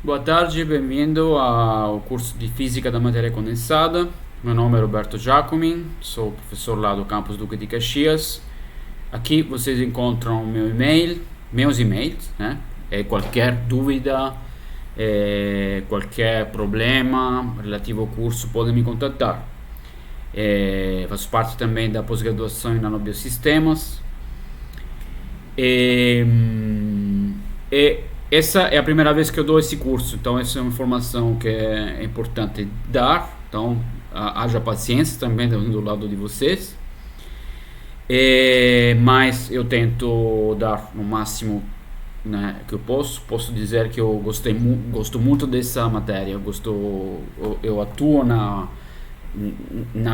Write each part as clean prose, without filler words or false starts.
Boa tarde, bem-vindo ao curso de Física da Matéria Condensada. Meu nome é Roberto Giacomin, sou professor lá do campus Duque de Caxias. Aqui vocês encontram meu e-mail, meus e-mails, né? Qualquer dúvida, qualquer problema relativo ao curso, podem me contatar. Faço parte também da pós-graduação em nanobiosistemas. E, e essa é a primeira vez que eu dou esse curso, então essa é uma informação que é importante dar. Então haja paciência também do lado de vocês. Mas eu tento dar no máximo, né, que eu posso dizer que eu gosto muito dessa matéria. Eu atuo na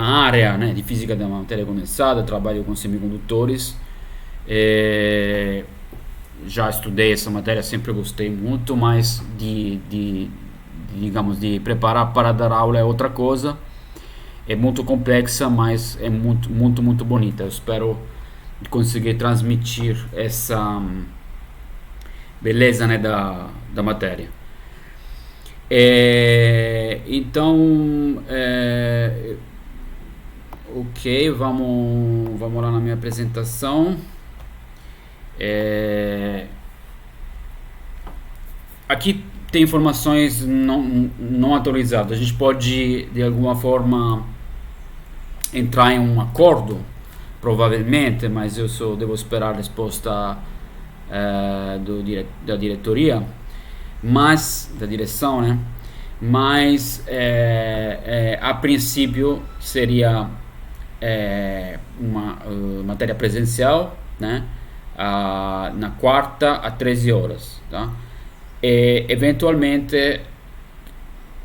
área, né, de física da matéria condensada, trabalho com semicondutores. Já estudei essa matéria, sempre gostei muito, mas digamos, de preparar para dar aula é outra coisa. É muito complexa, mas é muito, muito, muito bonita. Eu espero conseguir transmitir essa beleza, né, da matéria. Então, ok, vamos lá na minha apresentação. Aqui tem informações não atualizadas. A gente pode, de alguma forma, entrar em um acordo, provavelmente, mas devo esperar a resposta da diretoria, mas da direção, né? Mas a princípio seria uma matéria presencial, né? Na quarta a 13 horas, tá? E, eventualmente,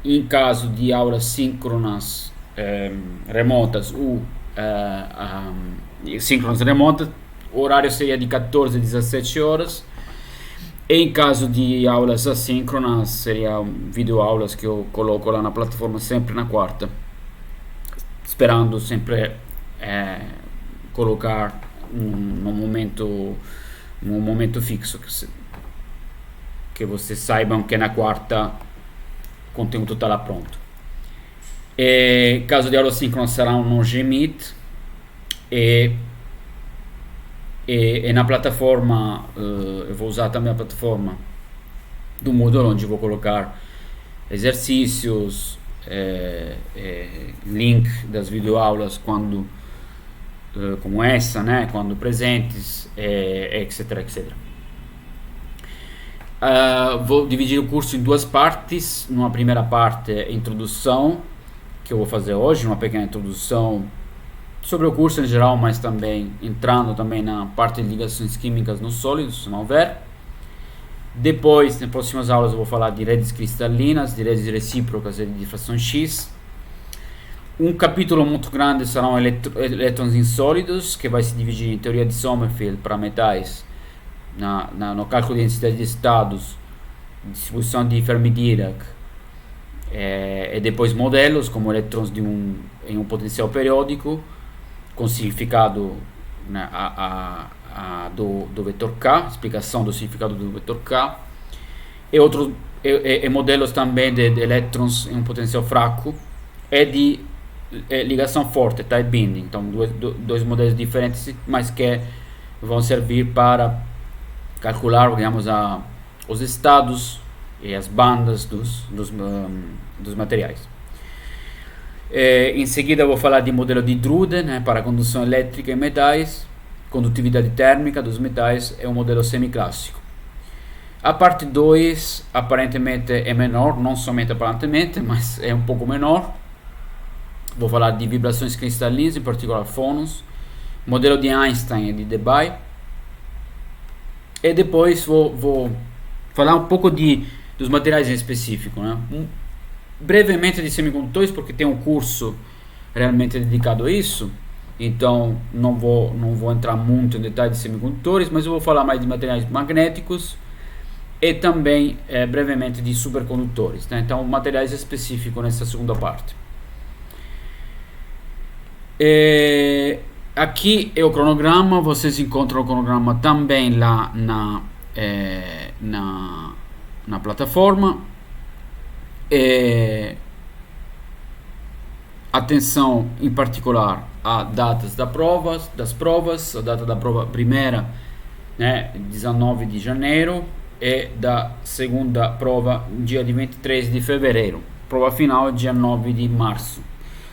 em caso de aulas síncronas remotas ou síncronas remotas, o horário seria de 14 a 17 horas. E em caso de aulas assíncronas, seriam videoaulas que eu coloco lá na plataforma sempre na quarta, esperando sempre colocar um momento fixo, que vocês saibam que na quarta o conteúdo está lá pronto. Caso de aula síncrona será no Gmeet e na plataforma, eu vou usar também a plataforma do Moodle, onde vou colocar exercícios, link das videoaulas quando como essa, né, quando presentes, etc, etc. Vou dividir o curso em duas partes. Numa primeira parte, introdução, que eu vou fazer hoje, uma pequena introdução sobre o curso em geral, mas também entrando também na parte de ligações químicas nos sólidos, se não houver. Depois, nas próximas aulas, eu vou falar de redes cristalinas, de redes recíprocas e de difração X. Um capítulo muito grande serão elétrons insólidos, que vai se dividir em teoria de Sommerfeld para metais, no cálculo de densidade de estados, distribuição de Fermi-Dirac, e depois modelos como elétrons em um potencial periódico, com significado, né, do vetor K, explicação do significado do vetor K, e modelos também de elétrons em um potencial fraco e de ligação forte, tight binding. Então, dois modelos diferentes, mas que vão servir para calcular, digamos, os estados e as bandas dos materiais. Em seguida, eu vou falar de modelo de Drude, né, para condução elétrica em metais, condutividade térmica dos metais, é um modelo semiclássico. A parte 2 aparentemente é menor, não somente aparentemente, mas é um pouco menor. Vou falar de vibrações cristalinas, em particular fônons, modelo de Einstein e de Debye. E depois vou falar um pouco dos materiais em específico, né? Brevemente de semicondutores, porque tem um curso realmente dedicado a isso. Então não vou entrar muito em detalhes de semicondutores, mas eu vou falar mais de materiais magnéticos e também brevemente de supercondutores, né? Então materiais específicos nessa segunda parte. Aqui é o cronograma. Vocês encontram o cronograma também lá na plataforma. É, atenção em particular a datas das provas, a data da prova primeira, né, 19 de janeiro, e da segunda prova, dia de 23 de fevereiro. Prova final, dia 9 de março.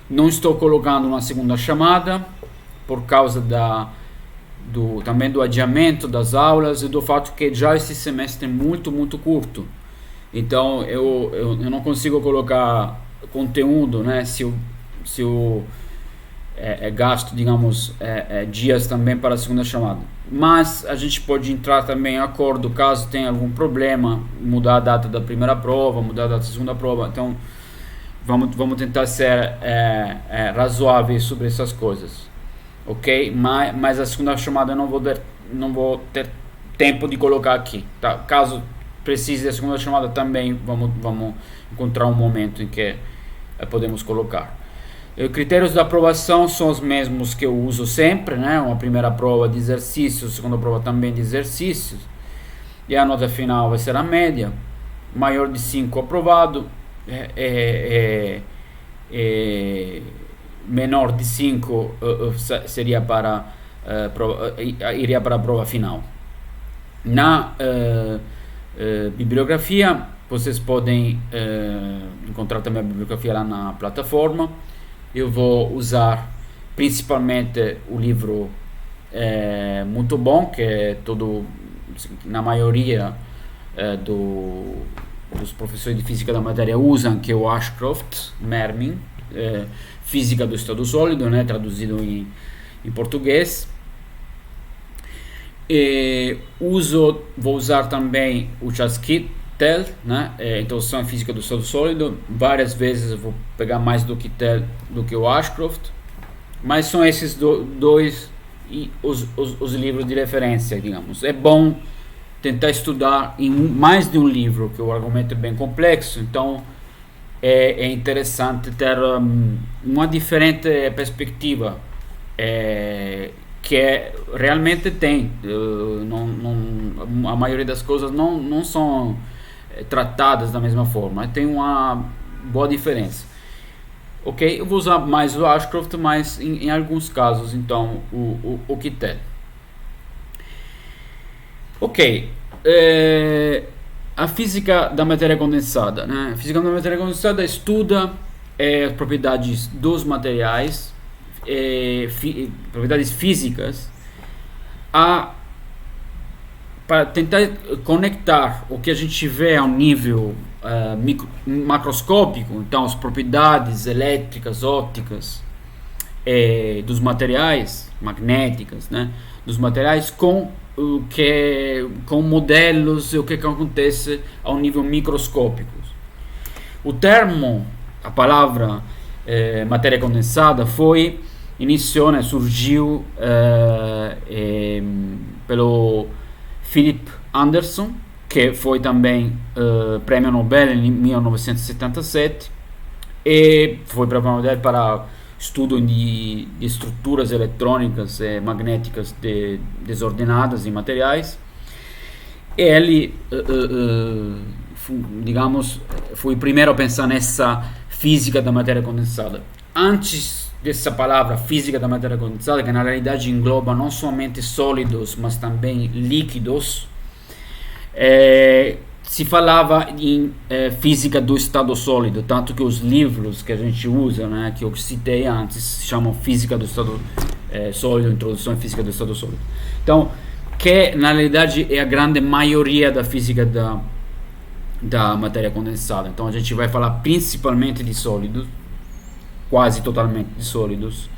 Não estou colocando uma segunda chamada por causa também do adiamento das aulas e do fato que já esse semestre é muito curto. Então eu não consigo colocar conteúdo, né, se eu gasto, digamos, dias também para a segunda chamada. Mas a gente pode entrar também em acordo caso tenha algum problema, mudar a data da primeira prova, mudar a data da segunda prova. Então vamos tentar ser razoáveis sobre essas coisas, ok? Mas a segunda chamada eu não vou ter tempo de colocar aqui, tá? Caso precise da segunda chamada também, vamos encontrar um momento em que podemos colocar. Critérios da aprovação são os mesmos que eu uso sempre, né? Uma primeira prova de exercícios, segunda prova também de exercícios, e a nota final vai ser a média. Maior de 5 aprovado, menor de 5 seria iria para a prova final. Na bibliografia, vocês podem encontrar também a bibliografia lá na plataforma. Eu vou usar principalmente o livro muito bom, que é na maioria dos professores de física da matéria usam, que é o Ashcroft Mermin, Física do Estado Sólido, né, traduzido em português. Vou usar também o Chasquet, né? Introdução à Física do Estado Sólido. Várias vezes eu vou pegar mais do que do que o Ashcroft, mas são esses dois os livros de referência, digamos. É bom tentar estudar em mais de um livro, que o argumento é bem complexo, então é interessante ter uma diferente perspectiva, que realmente tem. A maioria das coisas não são tratadas da mesma forma, tem uma boa diferença, ok? Eu vou usar mais o Ashcroft, mas em alguns casos então o Kittel. Ok, a física da matéria condensada, né? A física da matéria condensada estuda as propriedades dos materiais, propriedades físicas, para tentar conectar o que a gente vê ao nível macroscópico, então as propriedades elétricas, ópticas dos materiais, magnéticas, né, dos materiais, com modelos e o que acontece ao nível microscópico. O termo, a palavra matéria condensada surgiu pelo Philip Anderson, que foi também prêmio Nobel em 1977, e foi prêmio Nobel para estudo de estruturas eletrônicas e magnéticas desordenadas em materiais. Ele, digamos, foi o primeiro a pensar nessa física da matéria condensada. Antes dessa palavra física da matéria condensada, que na realidade engloba não somente sólidos, mas também líquidos, se falava em física do estado sólido, tanto que os livros que a gente usa, né, que eu citei antes, se chamam Física do Estado Sólido, Introdução à Física do Estado Sólido. Então, que na realidade é a grande maioria da física da matéria condensada. Então a gente vai falar principalmente de sólidos, quase totalmente de sólidos,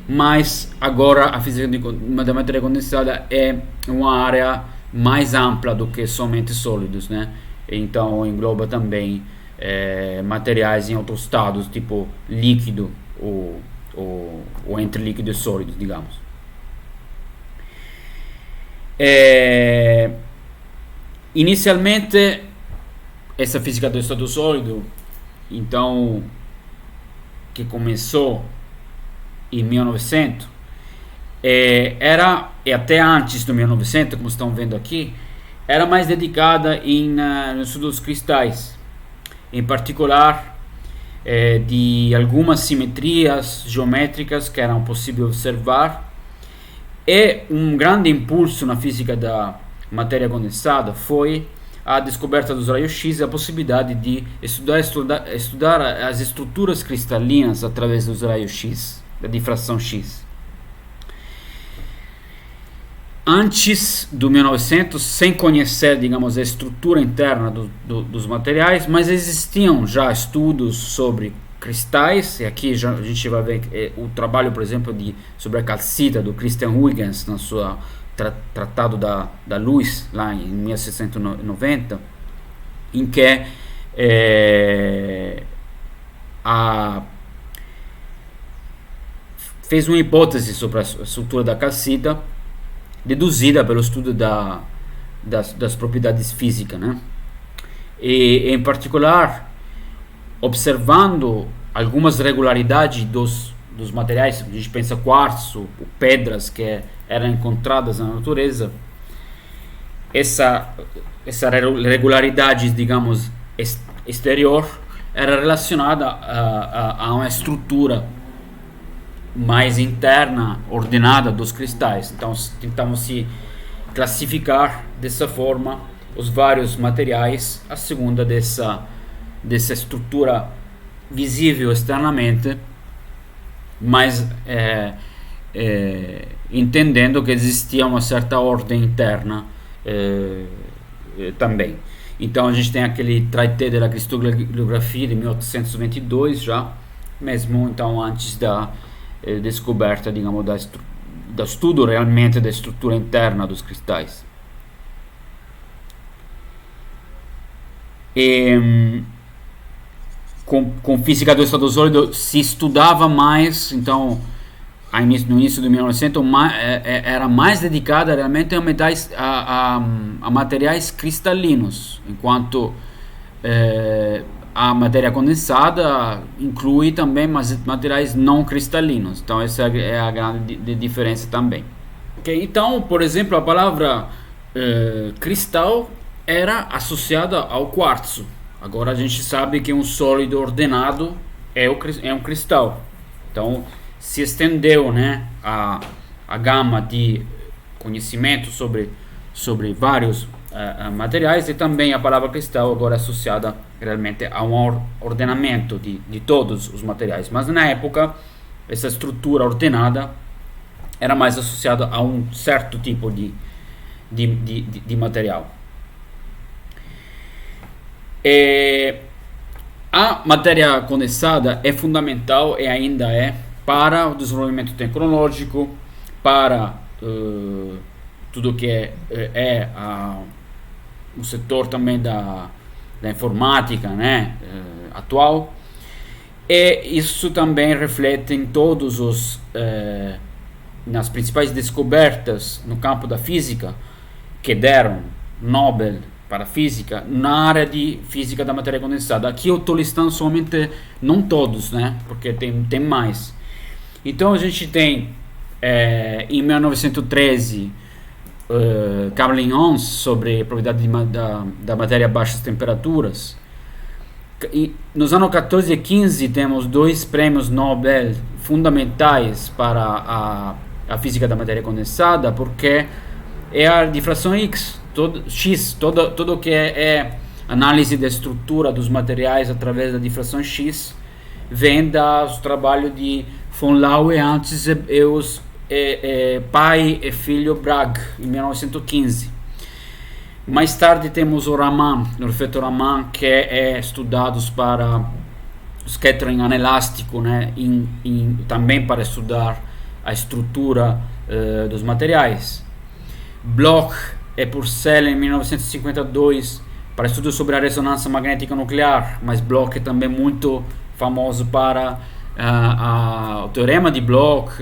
mas agora a física da matéria condensada é uma área mais ampla do que somente sólidos, né? Então engloba também materiais em outros estados, tipo líquido ou entre líquido e sólido, digamos. Inicialmente essa física do estado sólido, então, que começou em 1900, era, e até antes do 1900, como estão vendo aqui, era mais dedicada no estudo dos cristais. em particular de algumas simetrias geométricas que eram possíveis observar. E um grande impulso na física da matéria condensada foi a descoberta dos raios-x e a possibilidade de estudar as estruturas cristalinas através dos raios-x, da difração X. Antes do 1900, sem conhecer, digamos, a estrutura interna dos materiais, mas existiam já estudos sobre cristais, e aqui a gente vai ver o trabalho, por exemplo, sobre a calcita do Christian Huygens, na sua Tratado da Luz, lá em 1690, em que fez uma hipótese sobre a estrutura da calcita, deduzida pelo estudo das propriedades físicas, né? E, em particular, observando algumas regularidades dos materiais, a gente pensa quartzo, pedras que eram encontradas na natureza, essa regularidade, digamos, exterior era relacionada a uma estrutura mais interna, ordenada dos cristais. Então tentamos se classificar dessa forma os vários materiais a segunda dessa estrutura visível externamente, mas entendendo que existia uma certa ordem interna também. Então a gente tem aquele Traité de la Cristalografia de 1822 já, mesmo então antes da descoberta, digamos, do estudo realmente da estrutura interna dos cristais. E, com física do estado sólido se estudava mais, então no início do 1900 era mais dedicada realmente a materiais cristalinos, enquanto a matéria condensada inclui também materiais não cristalinos. Então essa é a grande diferença também. Okay, então, por exemplo, a palavra cristal era associada ao quartzo. Agora a gente sabe que um sólido ordenado é um cristal. Então se estendeu, né, a gama de conhecimento sobre vários materiais, e também a palavra cristal agora é associada realmente a um ordenamento de todos os materiais. Mas na época essa estrutura ordenada era mais associada a um certo tipo de material. A matéria condensada é fundamental e ainda é para o desenvolvimento tecnológico, para tudo que é o setor também da informática, né, atual. E isso também reflete em todos nas principais descobertas no campo da física que deram Nobel para a física na área de física da matéria condensada. Aqui eu estou listando somente, não todos, né, porque tem mais. Então a gente tem em 1913 Caroline sobre a propriedade da matéria a baixas temperaturas. E nos anos 14 e 15 temos 2 prêmios Nobel fundamentais para a física da matéria condensada, porque é a difração todo que é análise da estrutura dos materiais através da difração X vem do trabalho de von Laue antes e os pai e filho Bragg em 1915. Mais tarde temos o Raman, o efeito Raman, que é estudado para o scattering anelástico, né, também para estudar a estrutura dos materiais. Bloch e Purcell em 1952 para estudos sobre a ressonância magnética nuclear, mas Bloch é também muito famoso para o teorema de Bloch,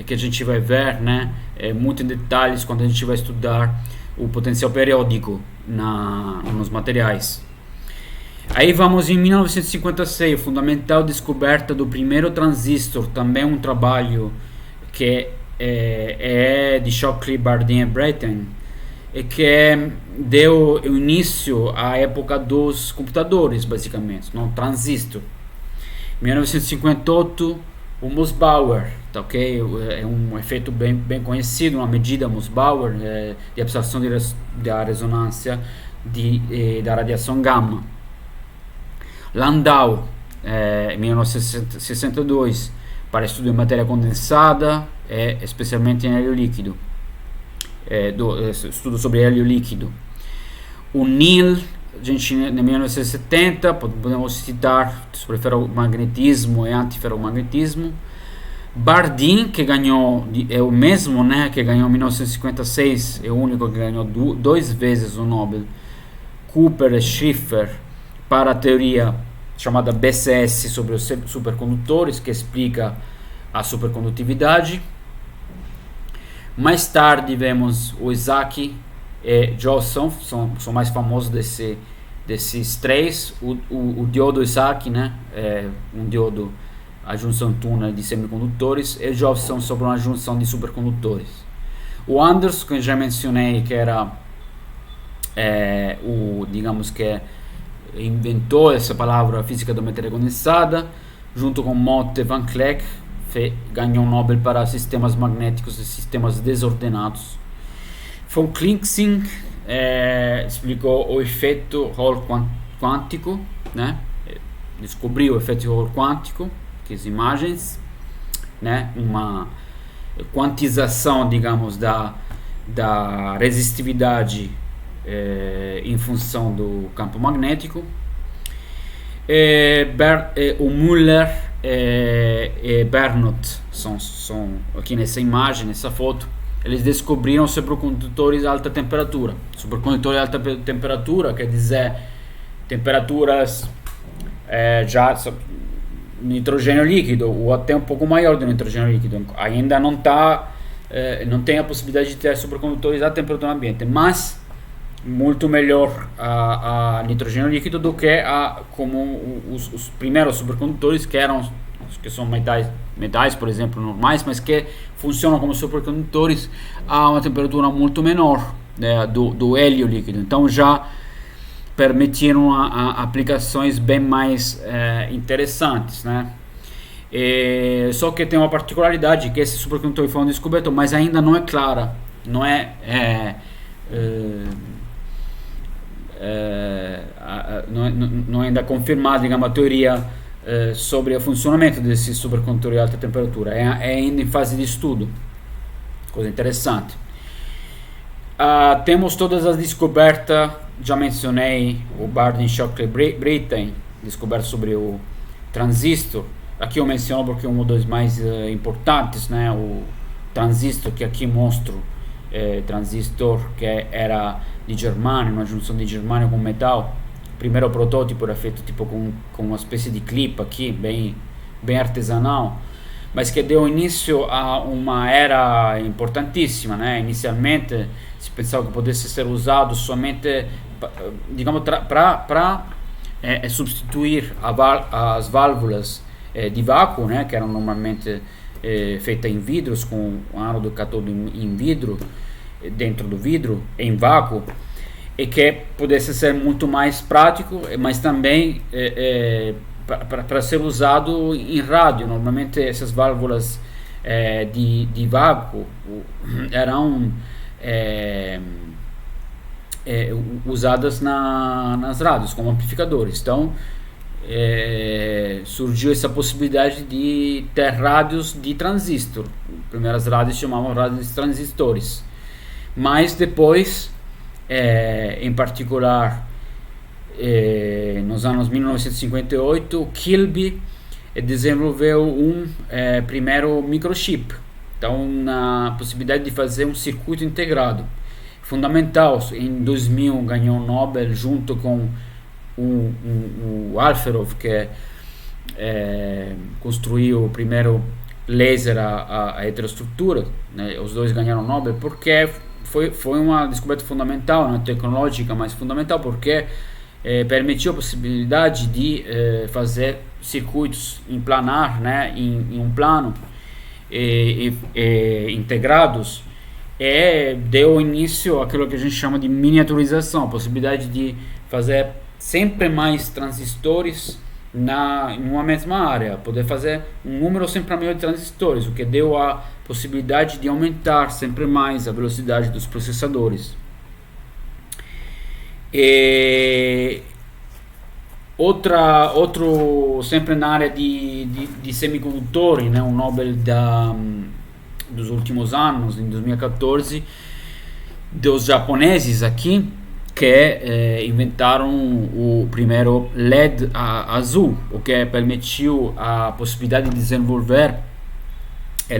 que a gente vai ver, né, muito em detalhes quando a gente vai estudar o potencial periódico nos materiais. Aí vamos em 1956, fundamental descoberta do primeiro transistor, também um trabalho que é de Shockley, Bardeen e Brayton, e que deu início à época dos computadores, basicamente, no transistor. Em 1958, o Mössbauer, tá, ok? É um efeito bem conhecido, uma medida Mössbauer de absorção da ressonância da radiação gama. Landau, em 1962, para estudo em matéria condensada, especialmente em hélio líquido, estudo sobre hélio líquido. O Neal, em 1970, podemos citar sobre ferromagnetismo e antiferromagnetismo. Bardeen, que ganhou, é o mesmo, né, que ganhou em 1956, é o único que ganhou 2 vezes o Nobel. Cooper e Schiffer, para a teoria chamada BCS sobre os supercondutores, que explica a supercondutividade. Mais tarde vemos o Isaki e Johnson, são mais famosos desses três. O diodo Isaki, né, é um diodo, a junção túnel de semicondutores, e Johnson sobre uma junção de supercondutores. O Anderson, que eu já mencionei, que era digamos que inventou essa palavra física da matéria condensada, junto com Mott e Van Cleck, ganhou um Nobel para sistemas magnéticos e sistemas desordenados. Von Klingsing explicou o efeito Hall quântico, né? Descobriu o efeito Hall quântico, que as imagens, né? Uma quantização, digamos, da resistividade em função do campo magnético. O Müller e Bernout são aqui nessa imagem, nessa foto. Eles descobriram supercondutores de alta temperatura. Supercondutores de alta temperatura quer dizer temperaturas já nitrogênio líquido, ou até um pouco maior do nitrogênio líquido. Ainda não tem a possibilidade de ter supercondutores a temperatura ambiente, mas muito melhor a nitrogênio líquido do que como os primeiros supercondutores, que são metais, por exemplo, normais, mas que funcionam como supercondutores a uma temperatura muito menor, né, do hélio líquido. Então já permitiram aplicações bem mais interessantes, né? Só que tem uma particularidade, que esses supercondutores foram descobertos, mas ainda não é clara, não é ainda confirmada, digamos, a teoria sobre o funcionamento desses supercondutores de alta temperatura. É ainda em fase de estudo, coisa interessante. Temos todas as descobertas, já mencionei o Bardeen, Shockley, Brittain, descoberta sobre o transistor. Aqui eu menciono porque é um dos mais importantes, né? O transistor que aqui mostro, transistor que era de germânio, uma junção de germânio com metal. O primeiro protótipo era feito tipo com uma espécie de clipa aqui, bem artesanal, mas que deu início a uma era importantíssima, né? Inicialmente se pensava que pudesse ser usado somente, digamos, para substituir as válvulas de vácuo, né? Que eram normalmente feitas em vidros, com um ánodo cátodo em vidro, dentro do vidro, em vácuo, e que pudesse ser muito mais prático, mas também para ser usado em rádio. Normalmente essas válvulas de vácuo eram usadas nas rádios como amplificadores. Então surgiu essa possibilidade de ter rádios de transistor. Primeiras rádios chamavam rádios de transistores, mas depois, em particular nos anos 1958, Kilby desenvolveu um primeiro microchip. Então, na possibilidade de fazer um circuito integrado, fundamental. Em 2000 ganhou o Nobel junto com o Alferov, que construiu o primeiro laser a heteroestrutura, né? Os dois ganharam o Nobel porque foi uma descoberta fundamental, não tecnológica, mas fundamental, porque permitiu a possibilidade de fazer circuitos em planar, né, em um plano, integrados, e deu início àquilo que a gente chama de miniaturização, a possibilidade de fazer sempre mais transistores em uma mesma área, poder fazer um número sempre maior de transistores, o que deu a possibilidade de aumentar sempre mais a velocidade dos processadores. E outro sempre na área de semicondutores, né, um Nobel dos últimos anos, em 2014, dos japoneses aqui, que inventaram o primeiro LED azul, o que permitiu a possibilidade de desenvolver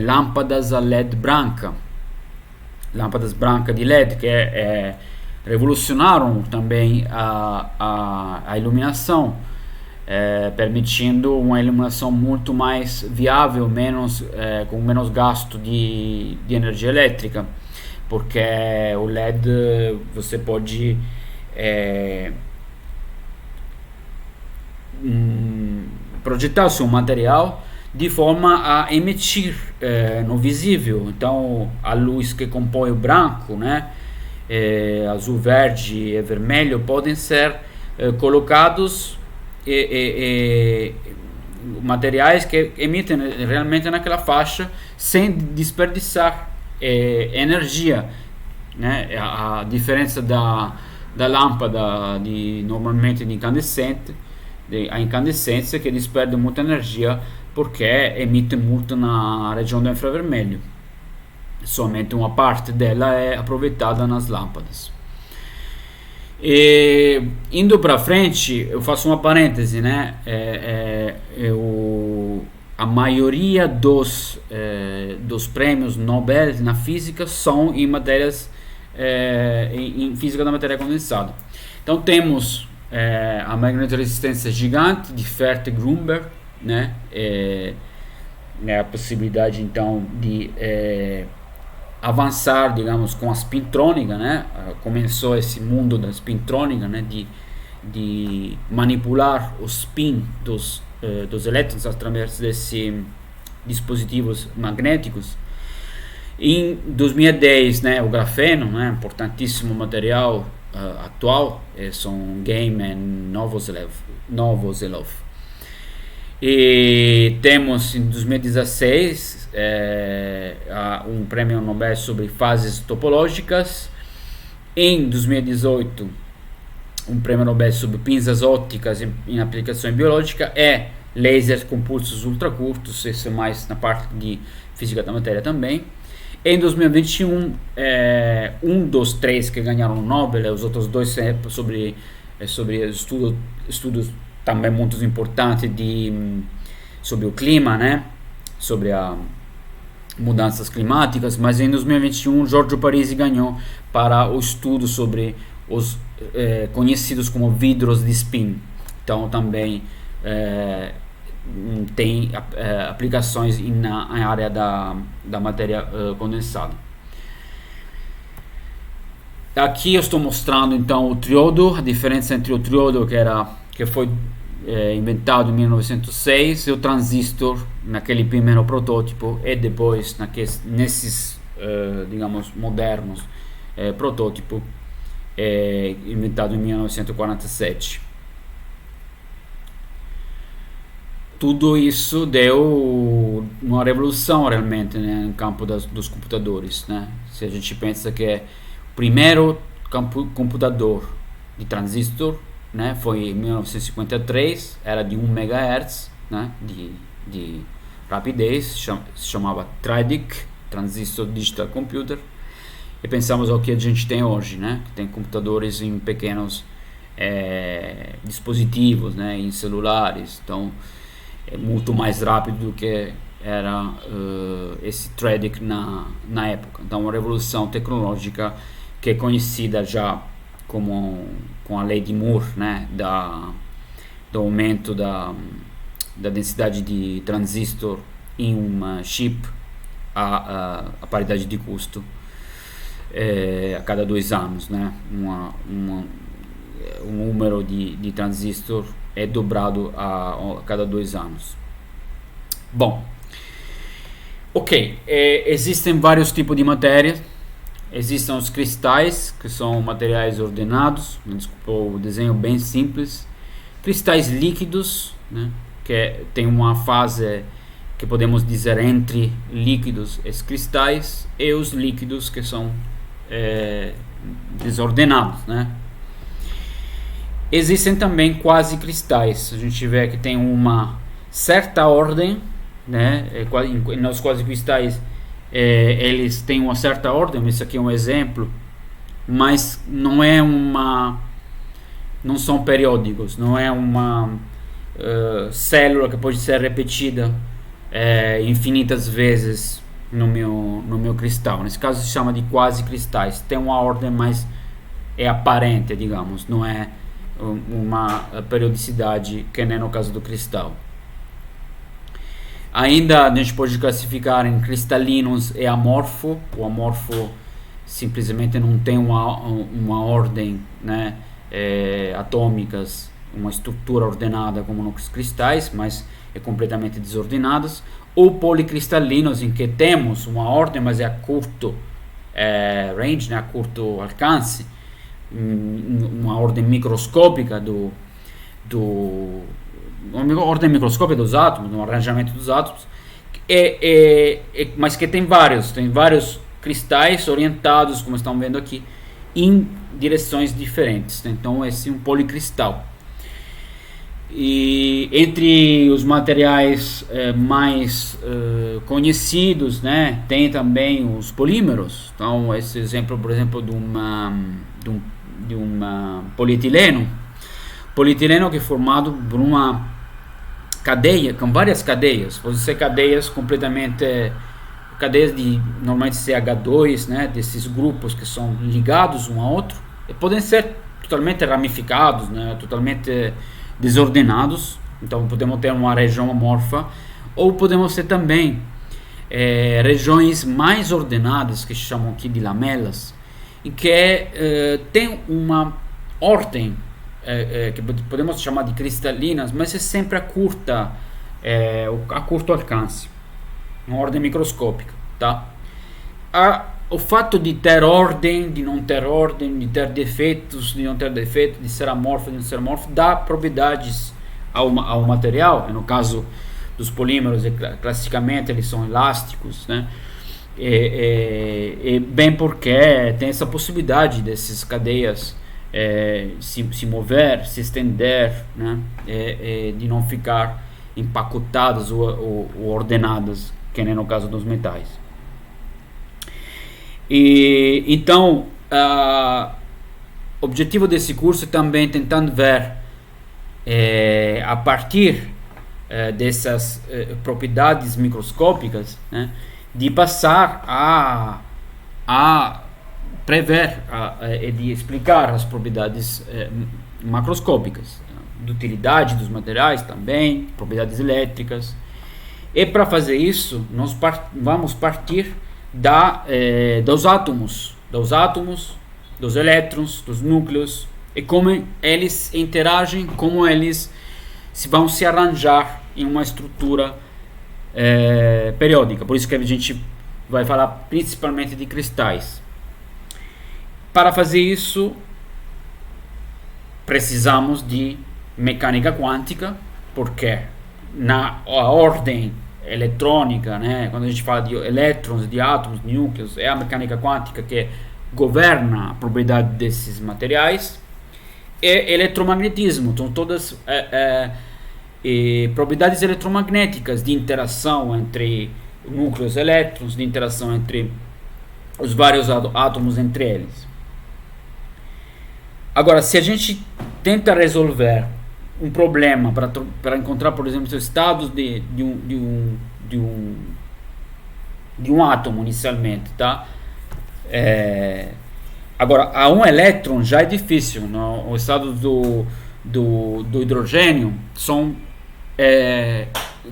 lâmpadas a LED branca, lâmpadas brancas de LED, que revolucionaram também a iluminação, permitindo uma iluminação muito mais viável, com menos gasto de energia elétrica, porque o LED você pode projetar o seu material de forma a emitir no visível. Então a luz que compõe o branco, né, azul, verde e vermelho, podem ser colocados materiais que emitem realmente naquela faixa sem desperdiçar energia, né? A diferença da lâmpada normalmente de incandescente, a incandescência, que desperde muita energia porque emite muito na região do infravermelho. Somente uma parte dela é aproveitada nas lâmpadas. E, indo para frente, eu faço uma parêntese, né? A maioria dos prêmios Nobel na física são em matérias em física da matéria condensada. Então temos a magnetoresistência gigante de Fermi-Grunberg, né? A possibilidade então de avançar, digamos, com a spintrônica, né? Começou esse mundo da spintrônica, né? De manipular o spin dos elétrons através desses dispositivos magnéticos. Em 2010, né, o grafeno, né, importantíssimo material atual, são Game e Novoselov. E temos em 2016 um prêmio Nobel sobre fases topológicas. Em 2018, um prêmio Nobel sobre pinças ópticas em aplicação biológica e lasers com pulsos ultracurtos, isso é mais na parte de física da matéria também. Em 2021, um dos três que ganharam o Nobel, os outros dois sobre estudos também muito importantes sobre o clima, né? Sobre as mudanças climáticas, mas em 2021 Giorgio Parisi ganhou para o estudo sobre os conhecidos como vidros de spin. Então também tem aplicações na área da matéria condensada. Aqui eu estou mostrando então o triodo, a diferença entre o triodo que foi inventado em 1906 e o transistor naquele primeiro protótipo, e depois nesses digamos modernos protótipo inventado em 1947. Tudo isso deu uma revolução realmente, né, no campo dos computadores, né? Se a gente pensa que o primeiro computador de transistor, né, foi em 1953, era de 1 MHz, né, de rapidez, se chamava TRIDIC, Transistor Digital Computer, e pensamos ao que a gente tem hoje, né, que tem computadores em pequenos dispositivos, né, em celulares. Então é muito mais rápido do que era esse TRIDIC na época. Então uma revolução tecnológica que é conhecida já com a lei de Moore, né, do aumento da densidade de transistor em uma chip a paridade de custo a cada 2 anos, né? O número de transistor é dobrado a cada 2 anos. Bom, ok, existem vários tipos de matéria, Existem os cristais, que são materiais ordenados, desculpa o desenho bem simples. Cristais líquidos, né, tem uma fase que podemos dizer entre líquidos e cristais, e os líquidos que são desordenados, né. Existem também quase cristais. A gente vê que tem uma certa ordem, né, nos quase cristais eles têm uma certa ordem. Esse aqui é um exemplo, mas não são periódicos, não é uma célula que pode ser repetida infinitas vezes no meu cristal. Nesse caso se chama de quase cristais, tem uma ordem, mas é aparente, digamos, não é uma periodicidade que nem no caso do cristal. Ainda a gente pode classificar em cristalinos e amorfo. O amorfo simplesmente não tem uma ordem, né, atômicas, uma estrutura ordenada como nos cristais, mas é completamente desordenados. Ou policristalinos, em que temos uma ordem, mas é a curto range, né, a curto alcance, uma ordem microscópica uma ordem microscópica dos átomos, no arranjamento dos átomos, mas que tem vários cristais orientados, como estão vendo aqui, em direções diferentes. Então esse é um policristal. E entre os materiais mais conhecidos, né, tem também os polímeros. Então esse exemplo, por exemplo, de um polietileno. Polietileno que é formado por uma cadeia, com várias cadeias. Pode ser cadeias de normalmente CH2, né, desses grupos que são ligados um ao outro, e podem ser totalmente ramificados, né, totalmente desordenados. Então podemos ter uma região amorfa, ou podemos ter também regiões mais ordenadas, que chamam aqui de lamelas, em que tem uma ordem que podemos chamar de cristalinas, mas é sempre a curto alcance, uma ordem microscópica, tá? O fato de ter ordem, de não ter ordem, de ter defeitos, de não ter defeitos, de ser amorfo, de não ser amorfo, dá propriedades ao material. No caso dos polímeros, classicamente eles são elásticos, né? Bem porque tem essa possibilidade dessas cadeias se mover, se estender, né? De não ficar empacotadas ou ordenadas, que nem no caso dos metais. Então, o objetivo desse curso é também tentando ver, a partir dessas propriedades microscópicas, né, de passar a prever e de explicar as propriedades macroscópicas, de utilidade dos materiais também, propriedades elétricas. E para fazer isso, nós vamos partir dos átomos, dos elétrons, dos núcleos, e como eles interagem, como eles vão se arranjar em uma estrutura periódica. Por isso que a gente vai falar principalmente de cristais. Para fazer isso, precisamos de mecânica quântica, porque a ordem eletrônica, né, quando a gente fala de elétrons, de átomos, de núcleos, é a mecânica quântica que governa a propriedade desses materiais. E eletromagnetismo, então todas propriedades eletromagnéticas de interação entre núcleos e elétrons, de interação entre os vários átomos entre eles. Agora, se a gente tenta resolver um problema para encontrar, por exemplo, os estados de um átomo inicialmente, tá? Agora, a um elétron já é difícil, no? O estado do hidrogênio são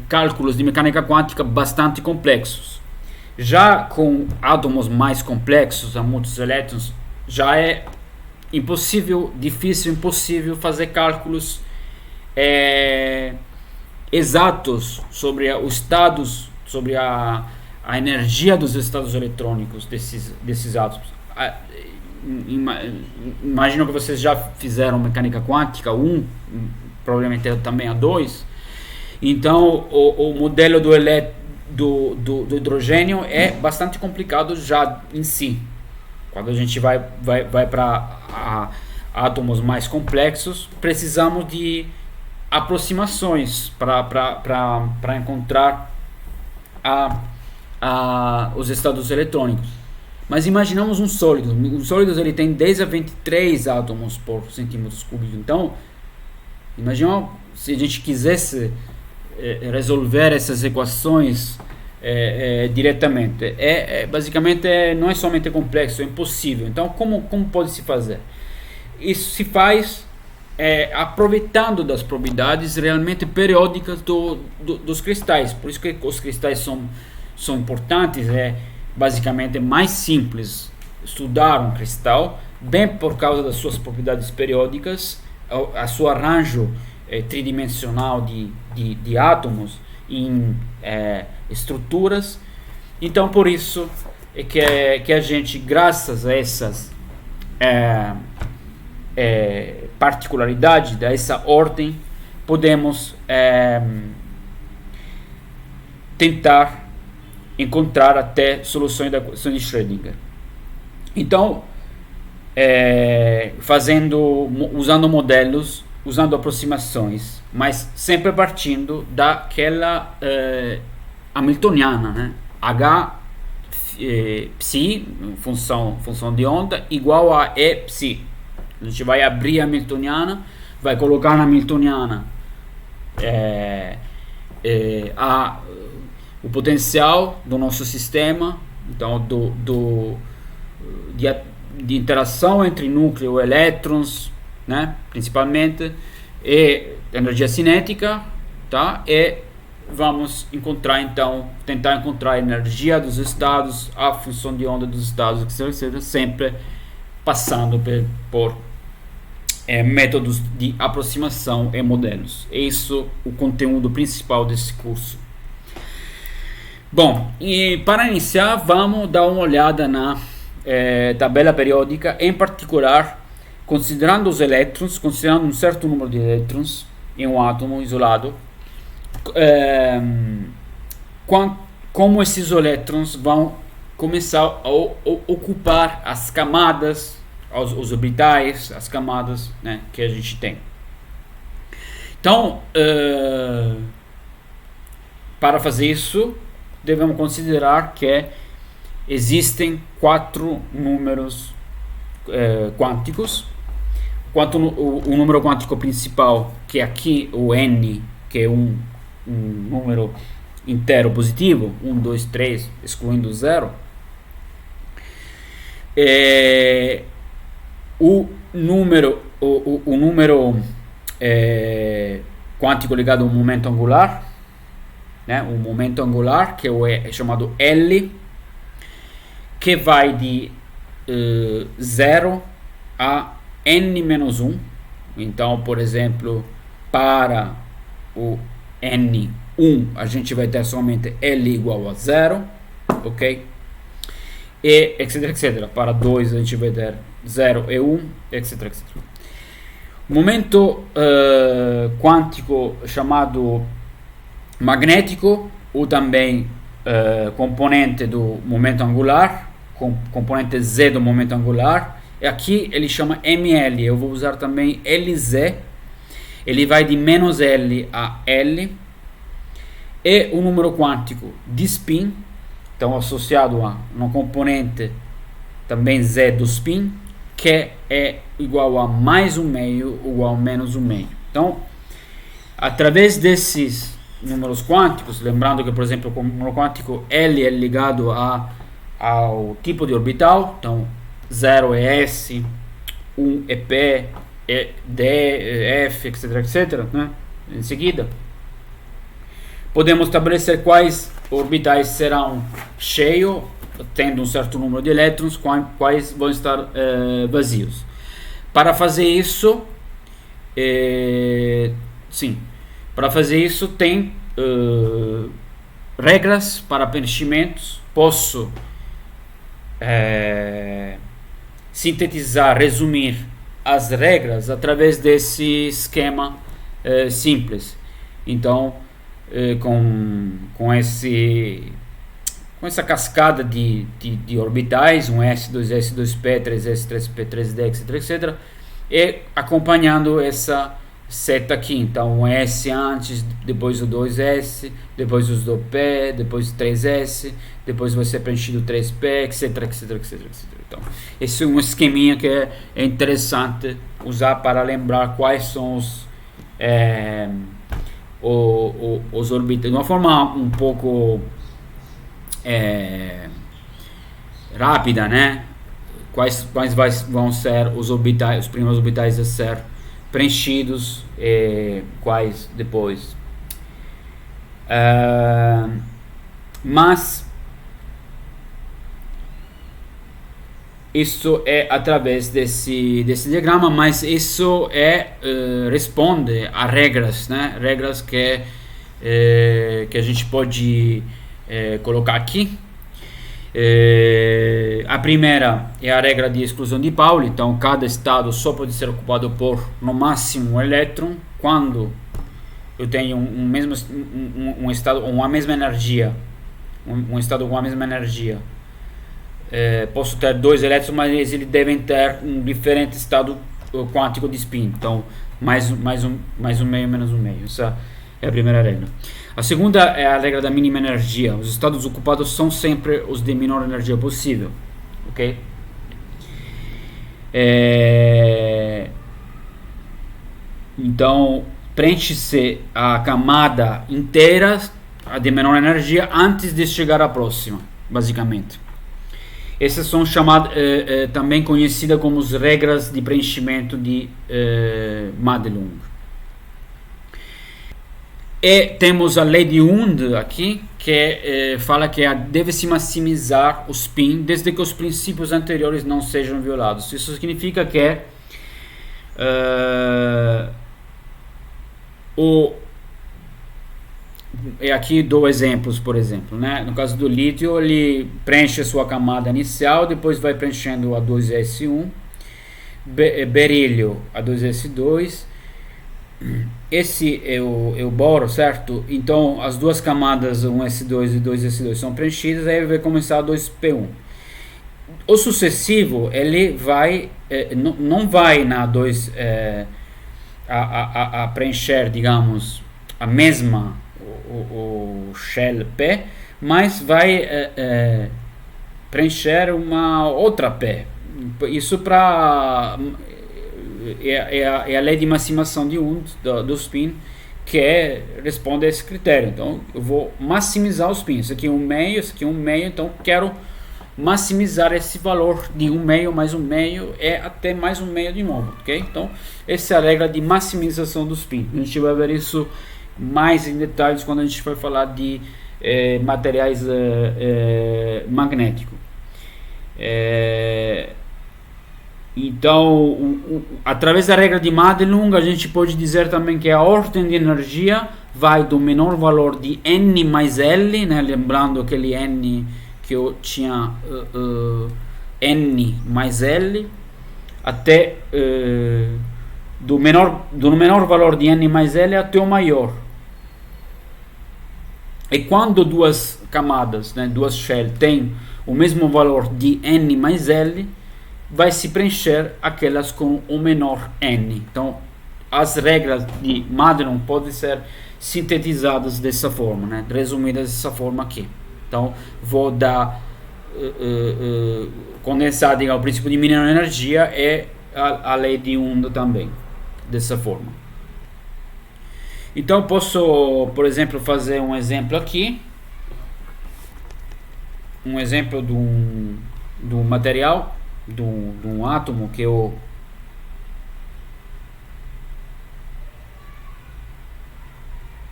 cálculos de mecânica quântica bastante complexos. Já com átomos mais complexos, a muitos elétrons, já é impossível fazer cálculos exatos sobre os estados, sobre a energia dos estados eletrônicos desses átomos. imagino que vocês já fizeram mecânica quântica 1, provavelmente também a 2. Então o modelo do hidrogênio é bastante complicado já em si. Quando a gente vai para átomos mais complexos, precisamos de aproximações para encontrar os estados eletrônicos. Mas imaginamos um sólido. Um sólido ele tem 10 a 23 átomos por centímetros cúbicos. Então, imagina se a gente quisesse resolver essas equações diretamente. Basicamente não é somente complexo, é impossível. Então, como pode se fazer? Isso se faz aproveitando das propriedades realmente periódicas dos cristais. Por isso que os cristais são importantes. Basicamente mais simples estudar um cristal, bem por causa das suas propriedades periódicas, a seu arranjo tridimensional de átomos em estruturas. Então por isso é que a gente, graças a essas particularidades dessa ordem, podemos tentar encontrar até soluções da equação de Schrödinger. Então, usando modelos, usando aproximações, mas sempre partindo daquela hamiltoniana, né? H psi, função de onda, igual a E psi. A gente vai abrir a hamiltoniana, vai colocar na hamiltoniana o potencial do nosso sistema, então de interação entre núcleo e elétrons, né, principalmente, e energia cinética, tá? E vamos tentar encontrar a energia dos estados, a função de onda dos estados, etc., sempre passando por métodos de aproximação e modelos. É isso o conteúdo principal desse curso. Bom, e para iniciar, vamos dar uma olhada na tabela periódica, em particular, considerando os elétrons, considerando um certo número de elétrons em um átomo isolado, como esses elétrons vão começar a ocupar as camadas, os orbitais, as camadas, né, que a gente tem. Então, para fazer isso, devemos considerar que existem 4 números quânticos. O número quântico principal, que é aqui o n, que é um número inteiro positivo, 1, 2, 3, excluindo o 0. O número quântico ligado ao momento angular, né? O momento angular, que é chamado L, que vai de 0 a n-1. Então, por exemplo, para o n1 a gente vai ter somente L igual a 0, ok? E etc, etc. Para 2 a gente vai ter 0 e 1, etc, etc. O momento quântico chamado magnético, ou também componente do momento angular, componente Z do momento angular, e aqui ele chama ml. Eu vou usar também Lz. Ele vai de menos L a L. E o número quântico de spin, então associado a um componente também Z do spin, que é igual a mais 1/2 igual a menos 1/2. Então, através desses números quânticos, lembrando que, por exemplo, o número quântico L é ligado ao tipo de orbital, então 0 é S, 1 é P, é D, é F, etc, etc, né? Em seguida, podemos estabelecer quais orbitais serão cheios, tendo um certo número de elétrons, quais vão estar vazios. Para fazer isso, tem regras para preenchimentos. Posso sintetizar, resumir as regras através desse esquema simples. Então, com essa cascada de orbitais, um S, 2S, 2P, 3S, 3P, 3D, etc, etc, e acompanhando essa seta aqui. Então, um S antes, depois o 2S, depois os 2P, depois o 3S, depois vai ser preenchido o 3P, etc, etc, etc, etc. Então, esse é um esqueminha que é interessante usar para lembrar quais são os orbitais, de uma forma um pouco rápida, né? Quais vão ser os orbitais, os primeiros orbitais a ser preenchidos e quais depois. Mas isso é através desse diagrama, mas isso responde a regras, né? Regras que a gente pode colocar aqui. A primeira é a regra de exclusão de Pauli. Então, cada estado só pode ser ocupado por no máximo um elétron quando eu tenho um estado ou uma mesma energia, um estado com a mesma energia. Posso ter dois elétrons, mas eles devem ter um diferente estado quântico de spin. Então, mais um meio, menos um meio. Essa é a primeira regra. A segunda é a regra da mínima energia. Os estados ocupados são sempre os de menor energia possível. Ok? Então, preenche-se a camada inteira, a de menor energia, antes de chegar à próxima, basicamente. Essas são chamadas, também conhecidas como as regras de preenchimento de Madelung. E temos a lei de Hund aqui, que fala que deve-se maximizar o spin desde que os princípios anteriores não sejam violados. Isso significa que aqui dou exemplos, por exemplo, né? No caso do lítio, ele preenche a sua camada inicial, depois vai preenchendo a 2s1, berílio a 2s2, esse é o boro, certo? Então as duas camadas 1s2 e 2s2 são preenchidas, aí vai começar a 2p1. O sucessivo, ele vai não vai na 2 a preencher, digamos, a mesma o shell P, mas vai preencher uma outra P. Isso para é a lei de maximização de Hund do spin, que responde a esse critério. Então eu vou maximizar o spin. Isso aqui é um meio, isso aqui é um meio, então quero maximizar esse valor de um meio mais um meio até mais um meio de novo, ok? Então essa é a regra de maximização do spin. A gente vai ver isso mais em detalhes quando a gente vai falar de materiais magnéticos. Então, através da regra de Madelung, a gente pode dizer também que a ordem de energia vai do menor valor de N mais L, né? Lembrando aquele N que eu tinha N mais L, até do menor valor de N mais L até o maior. E quando duas camadas, né, duas shell, têm o mesmo valor de N mais L, vai se preencher aquelas com o menor N. Então, as regras de Madelung podem ser sintetizadas dessa forma, né, resumidas dessa forma aqui. Então, vou dar condensar, digamos, o princípio de mínima energia e a lei de Hund também, dessa forma. Então, posso, por exemplo, fazer um exemplo aqui. Um exemplo de um material, de um átomo que eu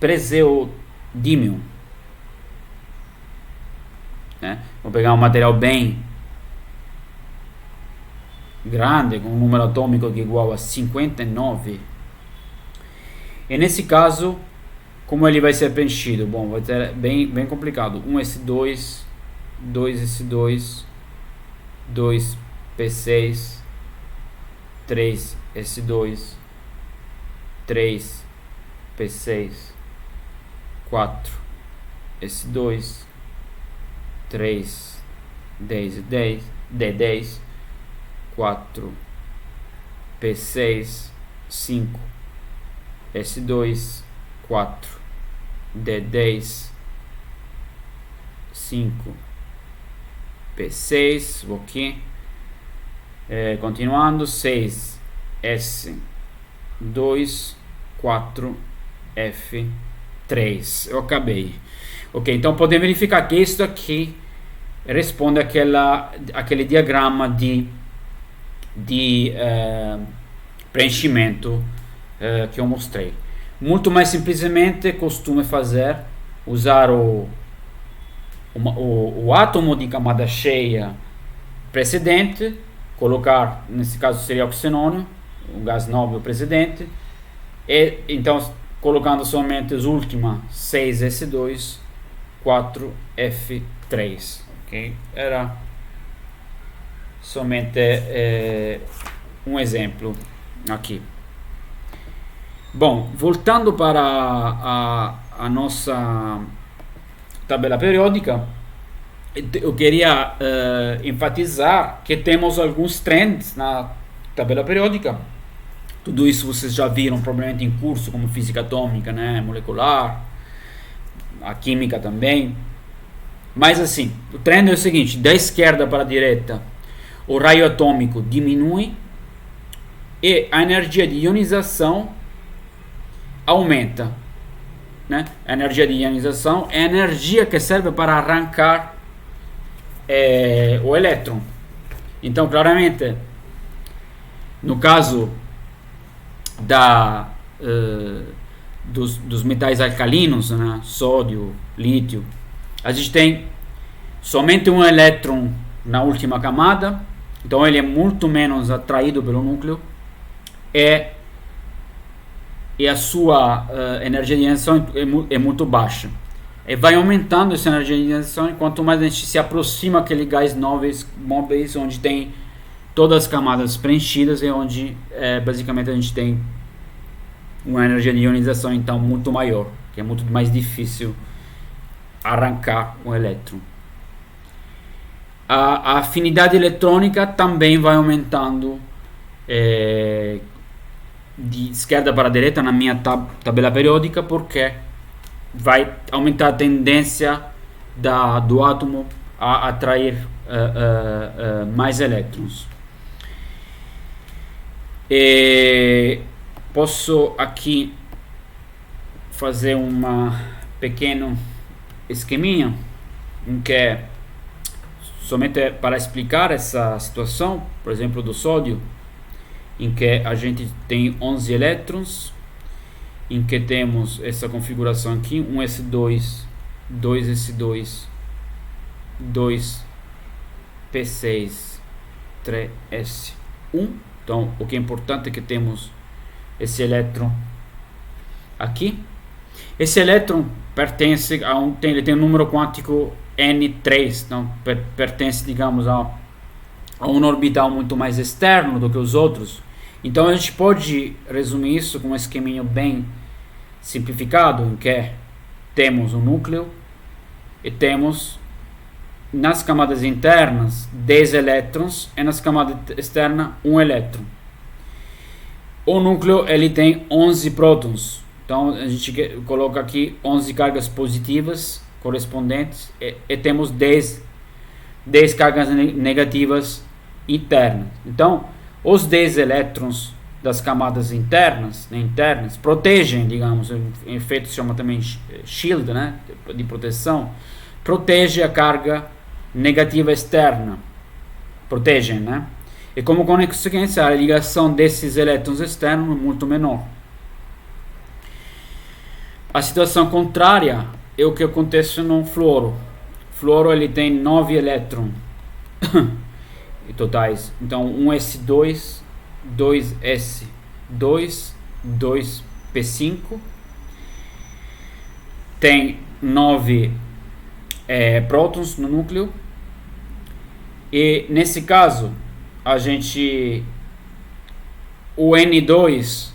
praseodymium, né? Vou pegar um material bem grande, com um número atômico que é igual a 59. E nesse caso, como ele vai ser preenchido? Bom, vai ser bem complicado. 1s2, 2s2, 2 P6, 3s2, 3p6, 4s2, 3d10, d10, 4p6, 5s2, 4d10, 5p6, vou aqui, continuando, 6s2, 4f3. Eu acabei. Ok, então podemos verificar que isso aqui responde àquele diagrama de preenchimento que eu mostrei. Muito mais simplesmente costumo usar o átomo de camada cheia precedente, colocar, nesse caso seria o xenônio, um gás nobre precedente, e então colocando somente as últimas 6s2, 4f3. Ok? Era somente um exemplo aqui. Bom, voltando para a nossa tabela periódica, eu queria enfatizar que temos alguns trends na tabela periódica. Tudo isso vocês já viram provavelmente em curso, como física atômica, né, molecular, a química também. Mas assim, o trend é o seguinte: da esquerda para a direita, o raio atômico diminui e a energia de ionização aumenta, né? A energia de ionização é a energia que serve para arrancar o elétron. Então, claramente, no caso dos metais alcalinos, né? Sódio, lítio, a gente tem somente um elétron na última camada, então ele é muito menos atraído pelo núcleo, e a sua energia de ionização é muito baixa. E vai aumentando essa energia de ionização quanto mais a gente se aproxima aquele gás móveis onde tem todas as camadas preenchidas e onde basicamente a gente tem uma energia de ionização então muito maior, que é muito mais difícil arrancar o elétron. A afinidade eletrônica também vai aumentando de esquerda para a direita na minha tabela periódica, porque vai aumentar a tendência do átomo a atrair mais elétrons. Posso aqui fazer uma pequeno esqueminha em que somente para explicar essa situação, por exemplo, do sódio, em que a gente tem 11 elétrons, em que temos essa configuração aqui, 1s2, 2s2, 2p6, 3s1. Então, o que é importante é que temos esse elétron aqui. Esse elétron pertence ele tem um número quântico N3, então pertence, digamos, a um orbital muito mais externo do que os outros. Então a gente pode resumir isso com um esqueminha bem simplificado, em que temos um núcleo e temos nas camadas internas 10 elétrons e nas camadas externas 1 elétron. O núcleo ele tem 11 prótons, então a gente coloca aqui 11 cargas positivas correspondentes e temos 10 cargas negativas internas. Então os 10 elétrons das camadas internas protegem, digamos, em efeito se chama também shield, né, de proteção, protege a carga negativa externa, protegem, né? E como consequência, a ligação desses elétrons externos é muito menor. A situação contrária é o que acontece no fluoro. O fluoro ele tem 9 elétrons totais. Então 1s2, 2s2, 2p5. Tem 9 prótons no núcleo. E nesse caso, a gente, o N2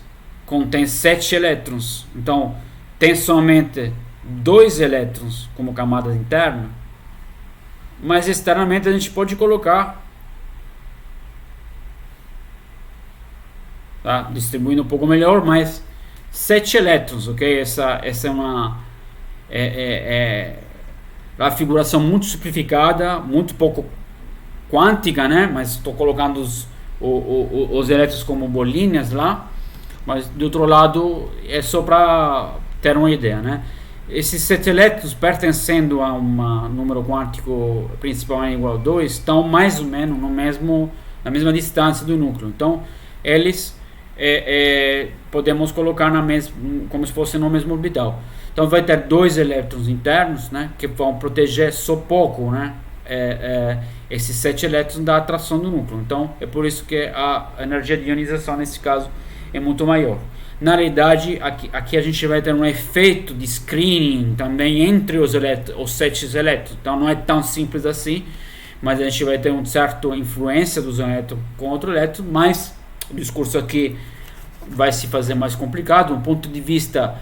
contém 7 elétrons, então tem somente 2 elétrons como camada interna, mas externamente a gente pode colocar, tá? Distribuindo um pouco melhor, mas 7 elétrons, ok? Essa é uma a figuração muito simplificada, muito pouco quântica, né? Mas estou colocando os elétrons como bolinhas lá, mas do outro lado é só para ter uma ideia, né? Esses 7 elétrons pertencendo a um número quântico principalmente igual a 2 estão mais ou menos na mesma distância do núcleo, então eles podemos colocar como se fosse no mesmo orbital. Então vai ter 2 elétrons internos, né, que vão proteger só pouco, né, esses 7 elétrons da atração do núcleo. Então é por isso que a energia de ionização nesse caso é muito maior. Na realidade, aqui a gente vai ter um efeito de screening também entre os 7 elétrons. Então não é tão simples assim, mas a gente vai ter uma certa influência dos elétrons com outro elétron, mas o discurso aqui vai se fazer mais complicado. Do ponto de vista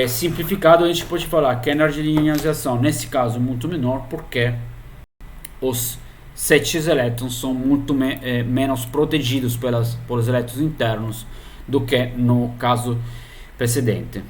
simplificado, a gente pode falar que a energia de ionização, nesse caso, é muito menor, porque os 7 elétrons são muito menos protegidos pelos elétrons internos do que no caso precedente.